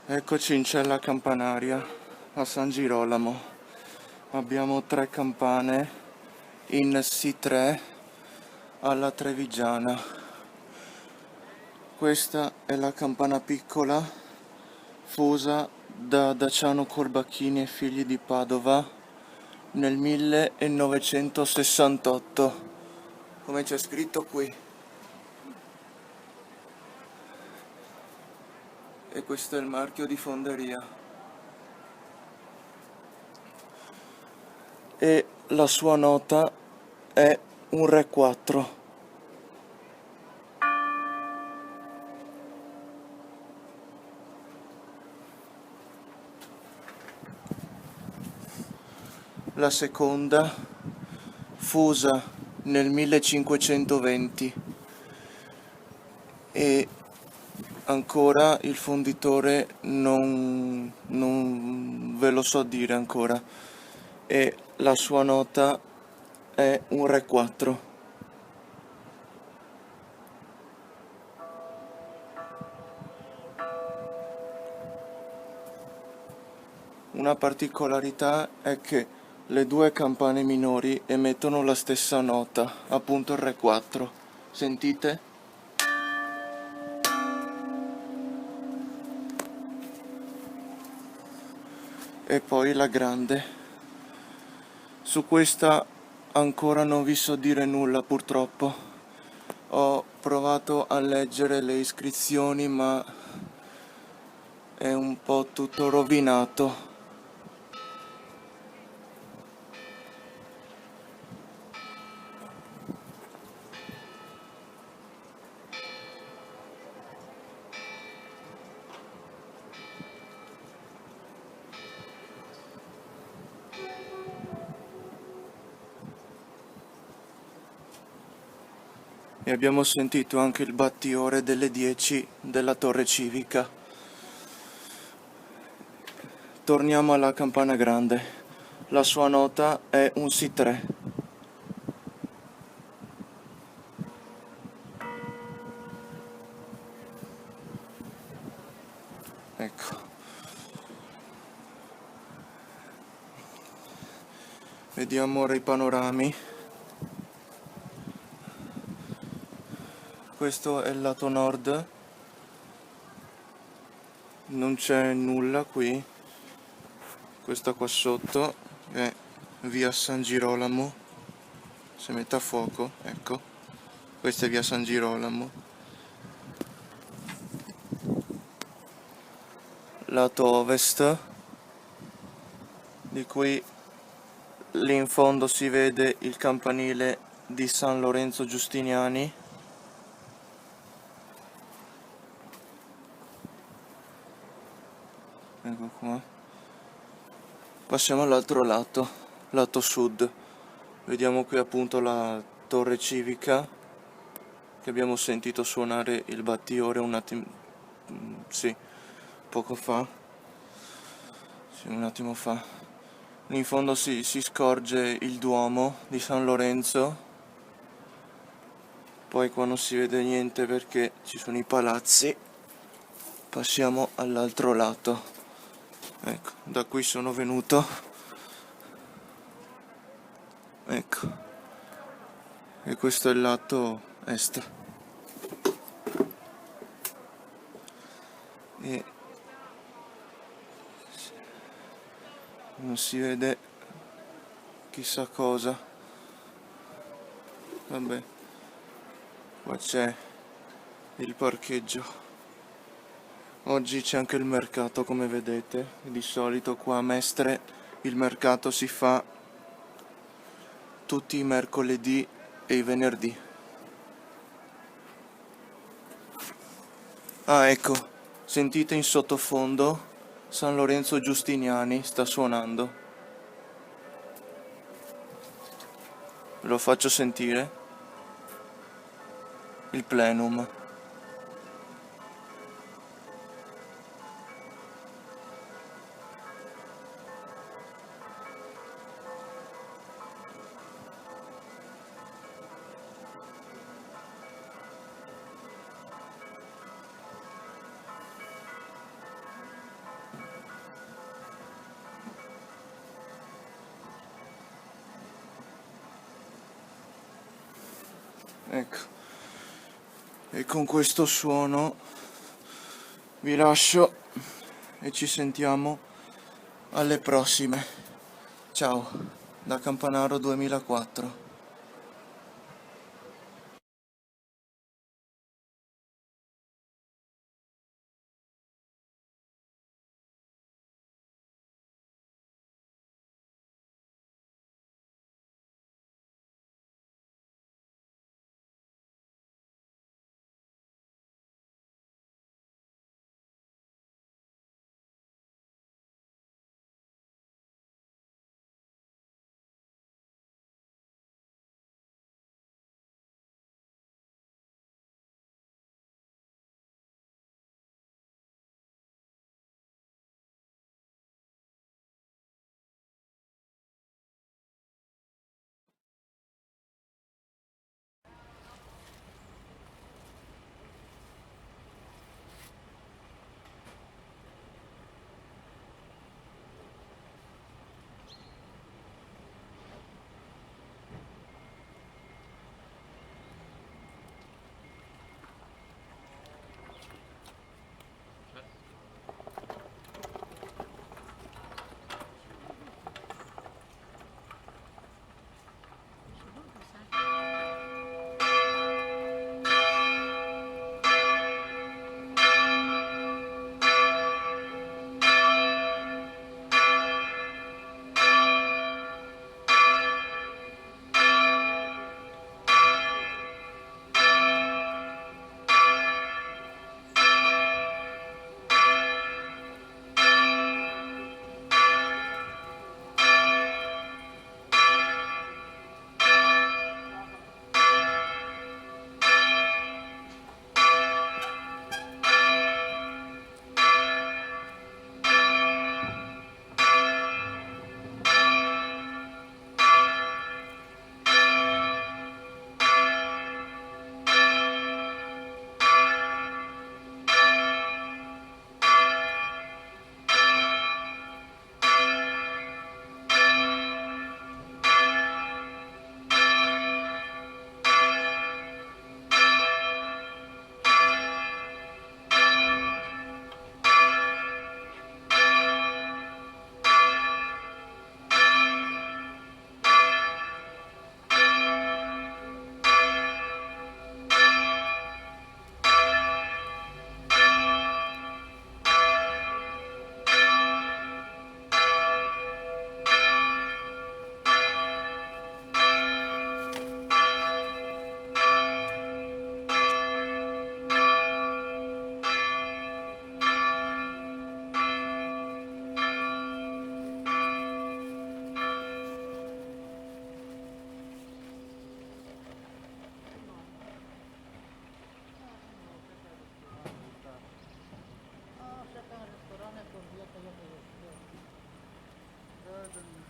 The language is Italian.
Eccoci in Cella Campanaria a San Girolamo. Abbiamo 3 campane in C3 alla Trevigiana. Questa è la campana piccola, fusa da Daciano Colbacchini e Figli di Padova nel 1968, come c'è scritto qui. E questo è il marchio di fonderia. E la sua nota è un Re 4. La seconda, fusa nel 1520, e ancora il fonditore non ve lo so dire ancora, e la sua nota è un Re 4. Una particolarità è che le due campane minori emettono la stessa nota, appunto il Re 4. Sentite? E poi la grande. Su questa ancora non vi so dire nulla, purtroppo. Ho provato a leggere le iscrizioni, ma è un po' tutto rovinato. E abbiamo sentito anche il battiore delle 10 della torre civica. Torniamo alla campana grande. La sua nota è un Si3. Ecco. Vediamo ora i panorami. Questo è il lato nord. Non c'è nulla qui. Questa qua sotto è via San Girolamo. Se mette a fuoco, ecco. Questa è via San Girolamo. Lato ovest, di cui lì in fondo si vede il campanile di San Lorenzo Giustiniani. Ecco qua. Passiamo all'altro lato, lato sud. Vediamo qui appunto la torre civica, che abbiamo sentito suonare il battiore un attimo, sì, poco fa, sì, un attimo fa. Lì in fondo si scorge il Duomo di San Lorenzo. Poi qua non si vede niente perché ci sono i palazzi. Passiamo all'altro lato. Ecco, da qui sono venuto. Ecco. E questo è il lato est. E non si vede chissà cosa. Vabbè, qua c'è il parcheggio. Oggi c'è anche il mercato, come vedete. Di solito qua a Mestre il mercato si fa tutti i mercoledì e i venerdì. Ah, ecco, sentite in sottofondo San Lorenzo Giustiniani sta suonando. Ve lo faccio sentire. Il plenum. Ecco. E con questo suono vi lascio e ci sentiamo alle prossime. Ciao, da Campanaro 2004. Cerca un ristorante con via che io conosco.